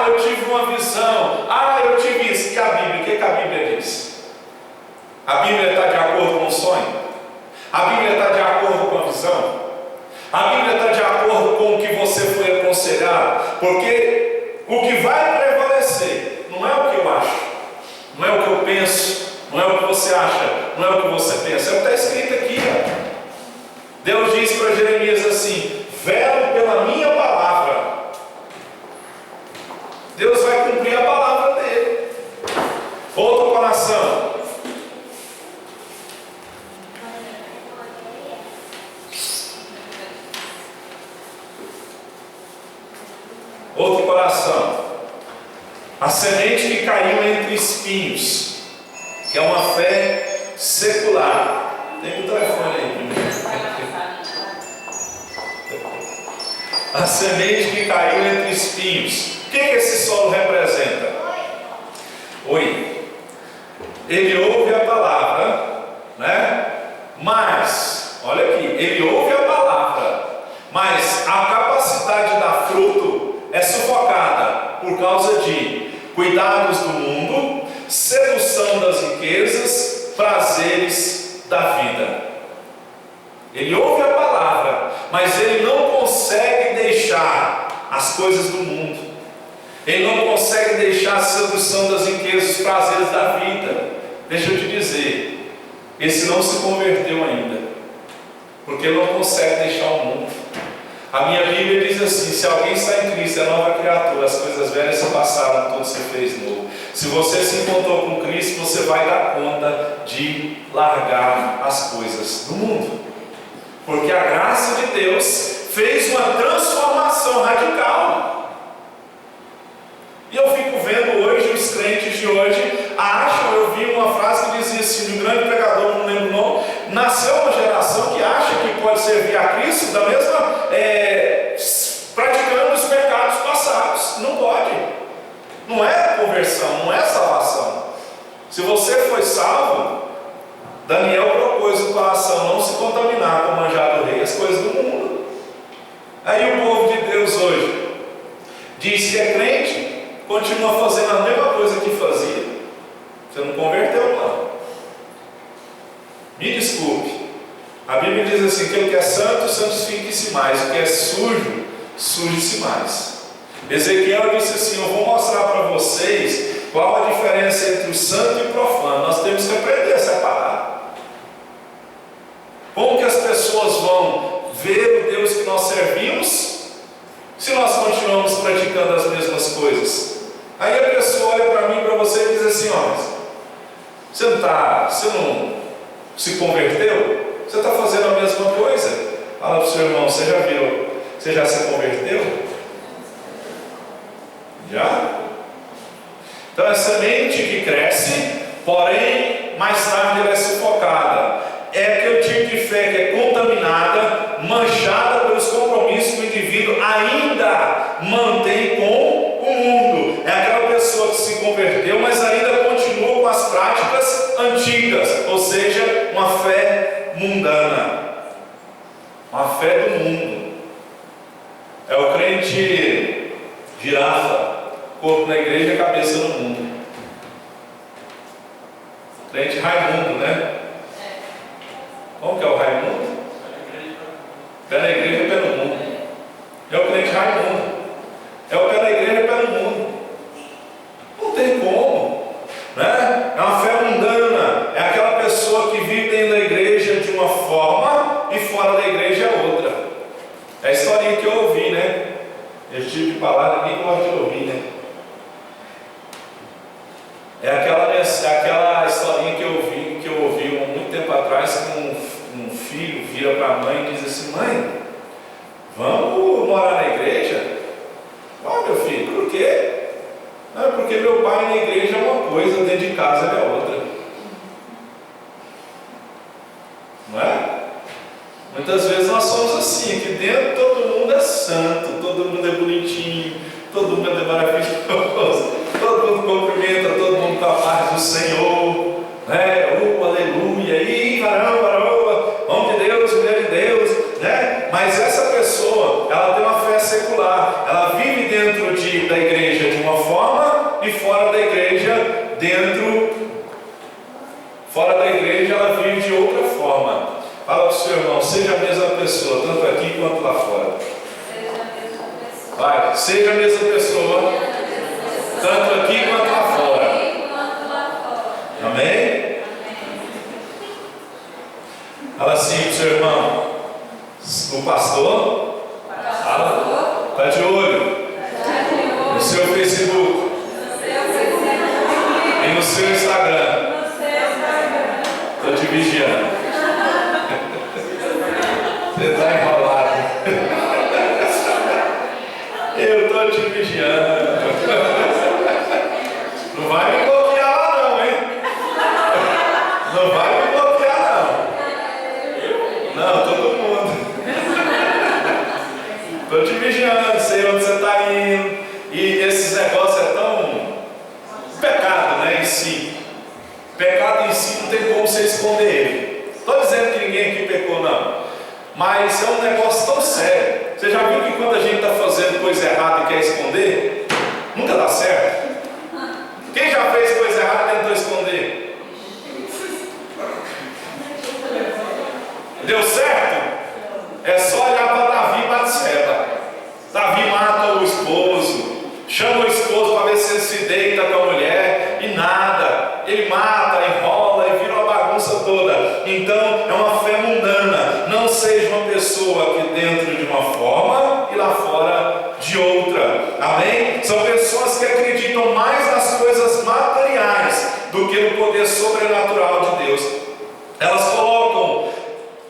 eu tive uma visão, eu tive isso. E a Bíblia, o que a Bíblia diz? A Bíblia está de acordo com o sonho? A Bíblia está de acordo com a visão? A Bíblia está de acordo com o que você foi aconselhado? Porque o que vai prevalecer não é o que eu acho, não é o que eu penso, não é o que você acha, não é o que você pensa, é o que está escrito aqui. Deus diz para Jeremias assim: velo pela minha palavra. Deus vai cumprir a palavra dele. Outro coração. Outro coração. A semente que caiu entre espinhos, que é uma fé secular. Tem o telefone aí primeiro. A semente que caiu entre espinhos. O que esse solo representa? Oi. Ele ouve a palavra, né? Mas, olha aqui, ele ouve a palavra, mas a capacidade de dar fruto é sufocada por causa de cuidados do mundo, sedução das riquezas, prazeres da vida. Ele ouve a palavra, mas ele não consegue deixar as coisas do mundo. Ele não consegue deixar a sedução das riquezas, os prazeres da vida. Deixa eu te dizer, esse não se converteu ainda, porque ele não consegue deixar o mundo. A minha Bíblia diz assim: se alguém está em Cristo, é nova criatura, as coisas velhas se passaram, tudo se fez novo. Se você se encontrou com Cristo, você vai dar conta de largar as coisas do mundo. Porque a graça de Deus fez uma transformação radical. E eu fico vendo hoje, os crentes de hoje acham, eu vi uma frase que dizia assim, de um grande pregador, não lembro o nome, nasceu uma geração que acha que pode servir a Cristo da mesma, praticando os pecados passados. Não pode. Não é conversão, não é salvação. Se você foi salvo, Daniel propôs no coração não se contaminar com o manjar do rei, as coisas do mundo. Aí o povo de Deus hoje diz que é crente, continua fazendo a mesma coisa que fazia. Você não converteu, não. Me desculpe. A Bíblia diz assim, que o que é santo, santifique-se mais. O que é sujo, suje-se mais. Ezequiel disse assim, eu vou mostrar para vocês qual a diferença entre o santo e o profano. Nós temos que aprender a separar. Como que as pessoas vão ver o Deus que nós servimos se nós continuamos praticando as mesmas coisas? Aí a pessoa olha para mim, para você e diz assim, ó, você não se converteu? Você está fazendo a mesma coisa? Fala para o seu irmão, você já viu? Você já se converteu? Já? Então é semente que cresce, porém mais tarde ela é sufocada. É aquele tipo de fé que é contaminada, manchada pelos compromissos que o indivíduo ainda mantém com o mundo. É aquela pessoa que se converteu, mas ainda continua com as práticas antigas, ou seja, uma fé mundana, uma fé do mundo. É o crente girafa, corpo na igreja, cabeça no mundo. Crente Raimundo, né? Como que é o Raimundo? Pé na igreja, pé no mundo. É o crente Raimundo. É o pé na igreja, pé no mundo. Não tem como, né? É uma fé mundana. É aquela pessoa que vive dentro da igreja de uma forma e fora da igreja é outra. É a historinha que eu ouvi, né? Esse tipo de palavra ninguém gosta de ouvir, né? É aquela historinha que eu ouvi há muito tempo atrás, que um filho vira para a mãe e diz assim, mãe, vamos morar na igreja? Ah, meu filho, por quê? Não, é porque meu pai na igreja é uma coisa, dentro de casa ele é outra. Não é? Muitas vezes nós somos assim, aqui dentro todo mundo é santo, todo mundo é bonitinho, todo mundo é maravilhoso, todo mundo cumprimenta, todo mundo com a paz do Senhor, né? Aleluia, e varão, homem de Deus, mulher de Deus, né? Mas essa pessoa, ela tem uma fé secular, ela vive dentro da igreja de uma forma e fora da igreja ela vive de outra forma. Fala para o seu irmão, seja a mesma pessoa, tanto aqui quanto lá fora. Vai, seja a mesma pessoa, tanto aqui quanto lá fora. Amém? Fala assim para o seu irmão, o pastor, está de olho no seu Facebook e no seu Instagram. Estou te vigiando. Você está enrolado. Eu estou te vigiando. Não vai me bloquear lá não, hein? Não vai me bloquear não. Não, todo mundo. Estou te vigiando, sei onde você está indo. E esses negócios é tão pecado, né, em si. Pecado em si não tem como você esconder ele. Estou dizendo que ninguém aqui pecou não, mas é um negócio tão sério. Você já viu que quando a gente está fazendo coisa errada e quer esconder, nunca dá certo? Quem já fez coisa errada e tentou esconder? Deu certo? É só olhar para Davi e Batseba. Davi mata o esposo, chama o esposo para ver se ele se deita com a mulher e nada. Ele mata, enrola e vira uma bagunça toda. Então é uma fé mundana. Não seja uma pessoa aqui dentro de uma forma e lá fora de outra. Amém? São pessoas que acreditam mais nas coisas materiais do que no poder sobrenatural de Deus. Elas colocam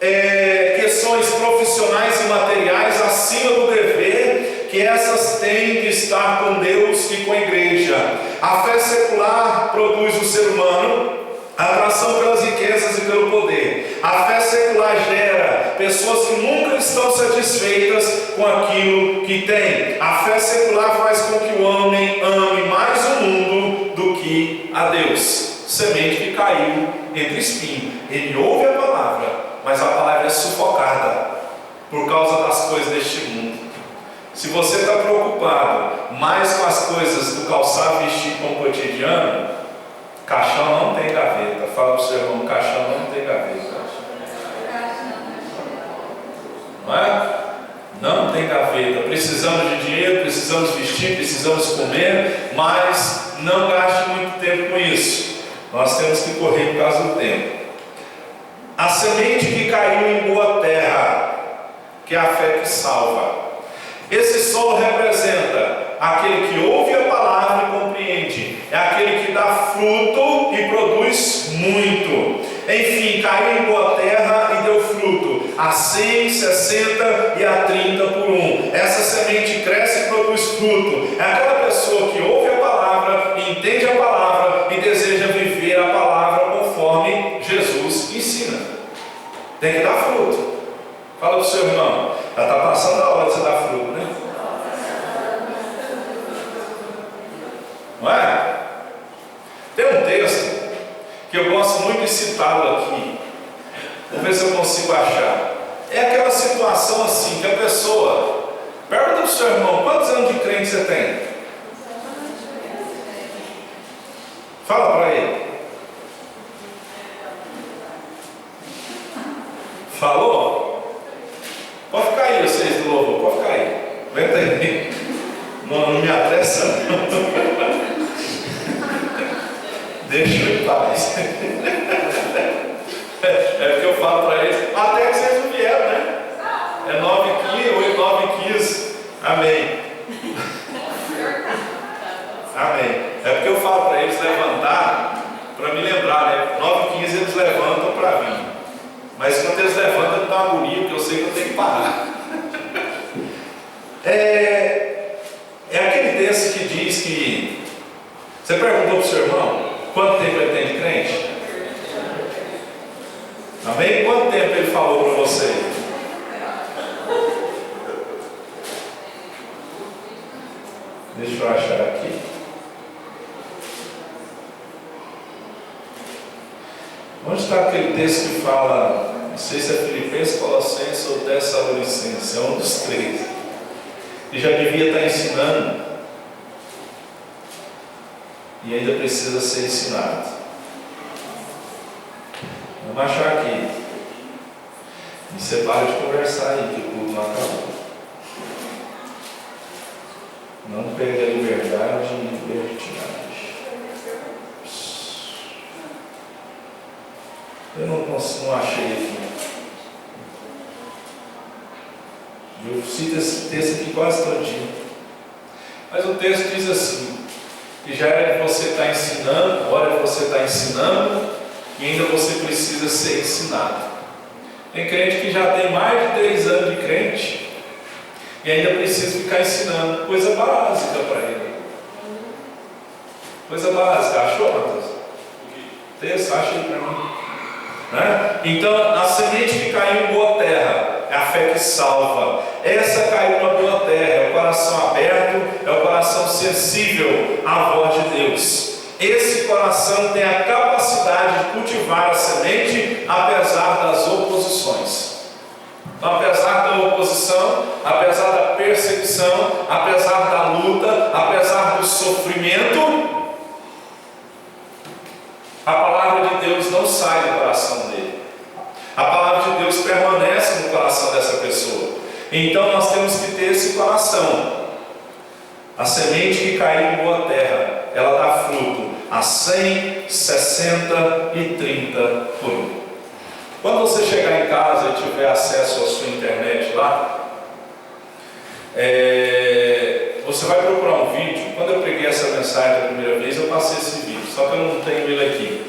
questões profissionais e materiais acima do dever que essas têm de estar com Deus e com a igreja. A fé secular produz o ser humano a atração pelas riquezas e pelo poder. A fé secular gera pessoas que nunca estão satisfeitas com aquilo que têm. A fé secular faz com que o homem ame mais o mundo do que a Deus. Semente que caiu entre espinhos. Ele ouve a palavra, mas a palavra é sufocada por causa das coisas deste mundo. Se você está preocupado mais com as coisas do calçar, vestir com o cotidiano, caixão não tem gaveta. Fala para o seu irmão, caixão não tem gaveta. Não é? Não tem gaveta. Precisamos de dinheiro, precisamos vestir, precisamos comer, mas não gaste muito tempo com isso. Nós temos que correr por causa do tempo. A semente que caiu em boa terra, que é a fé que salva. Esse solo representa aquele que ouve a palavra e compreende. É aquele que dá fruto e produz muito. Enfim, caiu em boa terra e deu fruto, a 100, 60 e a 30 por um. Essa semente cresce e produz fruto. É aquela pessoa que ouve a palavra, entende a palavra e deseja viver a palavra conforme Jesus ensina. Tem que dar fruto. Fala para o seu irmão, já está passando a hora de você dar fruto, né? Não é? Tem um texto que eu gosto muito de citá-lo aqui. Vamos ver se eu consigo achar. É aquela situação assim, que a pessoa pergunta para o seu irmão, quantos anos de crente você tem? Fala para ele. Falou? Pode ficar aí, vocês do louvor, pode ficar aí. Aguenta aí. Não me apressa, não. Deixa eu em paz. É porque eu falo para eles, até que vocês não vieram, né? É 9h15, 9h15. Amém. Amém. É porque eu falo para eles levantar, para me lembrar, né? 9h15 eles levantam para vir. Mas quando eles levantam, dá uma agonia, porque eu sei que eu tenho que parar. É aquele texto que diz que você perguntou para o seu irmão quanto tempo ele tem de crente? Amém? Quanto tempo ele falou para você? Deixa eu achar aqui. Onde está aquele texto que fala, não sei se é Filipenses, Colossenses ou Tessalonicenses, é um dos três, que já devia estar ensinando e ainda precisa ser ensinado. Vamos achar aqui. E você para de conversar aí, que o culto não acabou. Não perca a liberdade e libertinagem. Eu não achei aqui. Eu cito esse texto aqui quase todinho. Mas o texto diz assim, que já era de você estar ensinando, agora você está ensinando, e ainda você precisa ser ensinado. Tem crente que já tem mais de 3 anos de crente, e ainda precisa ficar ensinando coisa básica para ele. Coisa básica, achou, Matheus? Texto, acha aí para mim. Né? Então, a semente que caiu em boa terra é a fé que salva. Essa caiu na boa terra, é o coração aberto, é o coração sensível à voz de Deus. Esse coração tem a capacidade de cultivar a semente apesar das oposições. Então, apesar da oposição, apesar da perseguição, apesar da luta, apesar do sofrimento, a palavra de Deus não sai do coração dele. A palavra de Deus permanece no coração dessa pessoa. Então nós temos que ter esse coração. A semente que caiu em boa terra, ela dá fruto a 100, 60 e 30 por um. Quando você chegar em casa e tiver acesso à sua internet lá, você vai procurar um vídeo. Quando eu preguei essa mensagem a primeira vez, eu passei esse vídeo. só que eu não tenho ele aqui.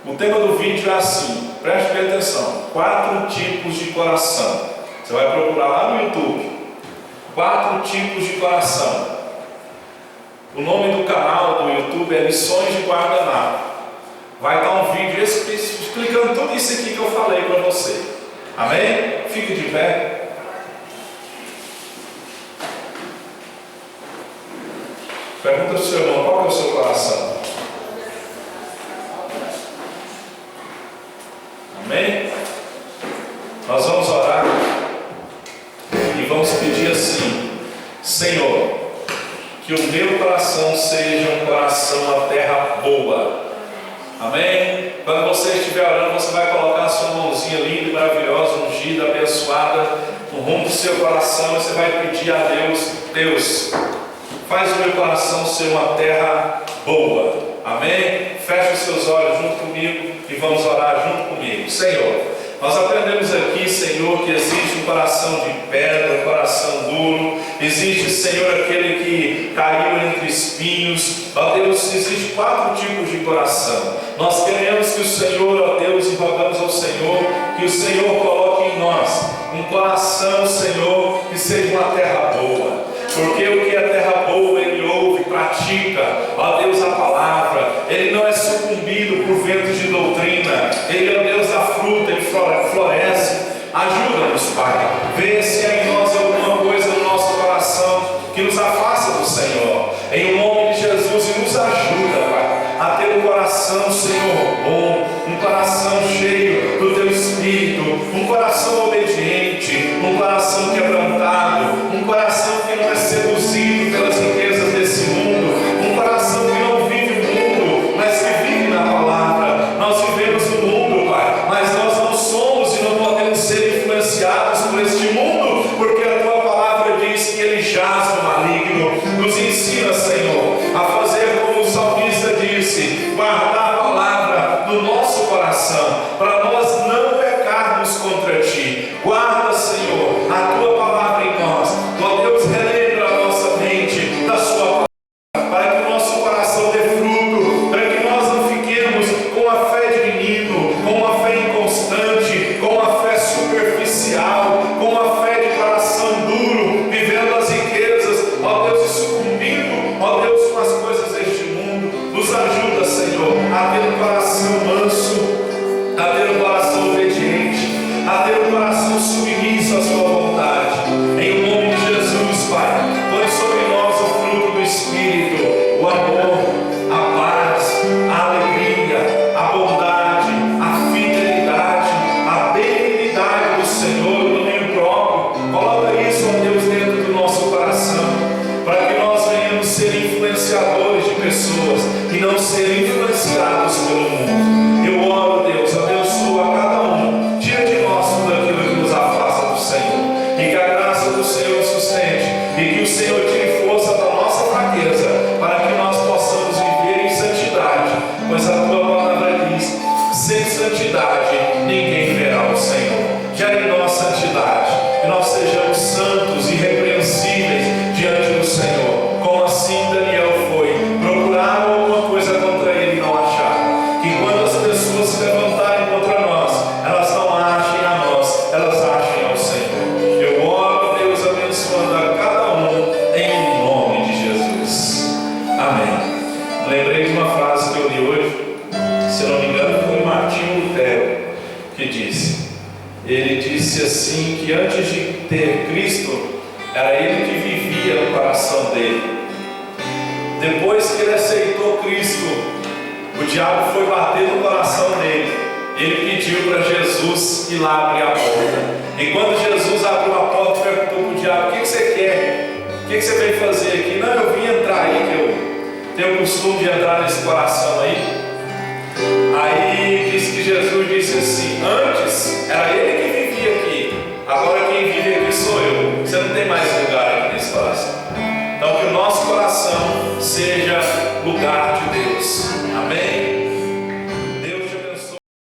O tema do vídeo é assim, preste bem atenção: 4 tipos de coração. Você vai procurar lá no YouTube, 4 tipos de coração. O nome do canal do YouTube é Lições de Guardanapo. Vai estar um vídeo explicando tudo isso aqui que eu falei para você. Amém? Fique de pé. Pergunta para o seu irmão, qual é o seu coração? Amém? Nós vamos orar e vamos pedir assim: Senhor, que o meu coração seja um coração a terra boa. Amém? Quando você estiver orando, você vai colocar a sua mãozinha linda, maravilhosa, ungida, abençoada no rumo do seu coração, e você vai pedir a Deus: Deus, faz o meu coração ser uma terra boa. Amém? Feche os seus olhos junto comigo e vamos orar junto comigo. Senhor, nós aprendemos aqui, Senhor, que existe um coração de pedra, um coração duro. Existe, Senhor, aquele que caiu entre espinhos. Ó Deus, existe 4 tipos de coração. Nós queremos que o Senhor, ó Deus, e rogamos ao Senhor, que o Senhor coloque em nós um coração, Senhor, que seja uma terra boa. Porque o que é terra boa, ele ouve, pratica, ó Deus, a palavra. Ele não é sucumbido por ventos de doutrina. Ele é o Deus da fruta, ele floresce. Ajuda-nos, Pai. Vê se há em nós alguma coisa no nosso coração que nos afasta do Senhor. Em nome de Jesus, e nos ajuda, Pai, a ter um coração, Senhor, bom, um coração cheio do Teu Espírito, um coração obediente, um coração quebrantado, um coração que não é seduzido pelas riquezas desse mundo, um coração que não vive o mundo, mas que vive na palavra. Nós vivemos no mundo, Pai, mas nós não somos e não podemos ser influenciados por este mundo, porque a Tua palavra diz que ele jaz no maligno. Nos ensina, Senhor, a fazer como o salmista disse: guardar a palavra no nosso coração, para nós não pecarmos contra Ti. Guarda, Senhor, a Tua palavra em nós. Ó Deus, relembra a nossa mente da Sua palavra, para que o nosso coração dê fruto, para que nós não fiquemos com a fé de menino, com uma fé inconstante, com uma fé superficial, com uma fé de coração duro, vivendo as riquezas, ó Deus, e sucumbindo, ó Deus, com as coisas deste mundo. Nos ajuda, Senhor, a ter um coração manso, a ter um coração obediente, a ter um coração submisso à Sua vontade. Em nome de Jesus, Pai, põe sobre nós o fruto do Espírito, o amor, a paz, a alegria, a bondade, a fidelidade, a benignidade do Senhor, o domínio próprio. Coloca isso, ó Deus, dentro do nosso coração, para que nós venhamos ser influenciadores de pessoas e não ser influenciados pelo mundo. Eu oro, Deus, abençoa cada um, tira de nós tudo aquilo que nos afasta do Senhor, e que a graça do Senhor nos sustente, e que o Senhor tire força da nossa fraqueza, para que nós possamos viver em santidade, pois a Tua palavra diz: sem santidade ninguém verá o Senhor. Gere em nós santidade, que nós sejamos santos e irrepreensíveis diante do Senhor, como assim Daniel foi. Procuraram alguma coisa contra ele e não acharam. Que quando as pessoas se levantarem contra nós, elas não achem a nós, elas achem ao Senhor. Eu oro, Deus, abençoando a cada um em nome de Jesus. Amém. Lembrei de uma frase que eu li hoje, se eu não me engano foi Martinho Lutero que disse. Ele disse assim, que antes de ter Cristo, era Ele que vivia no coração dele. Depois que ele aceitou Cristo, o diabo foi bater no coração dele. Ele pediu para Jesus ir lá abrir a porta. E quando Jesus abriu a porta, perguntou para o diabo: o que você quer? O que você veio fazer aqui? Não, eu vim entrar aí, que eu tenho o costume de entrar nesse coração aí. Aí diz que Jesus disse assim: antes era ele que vivia aqui, agora quem vive aqui sou eu. Você não tem mais lugar aqui nesse coração. Então que o nosso coração seja lugar de Deus. Amém?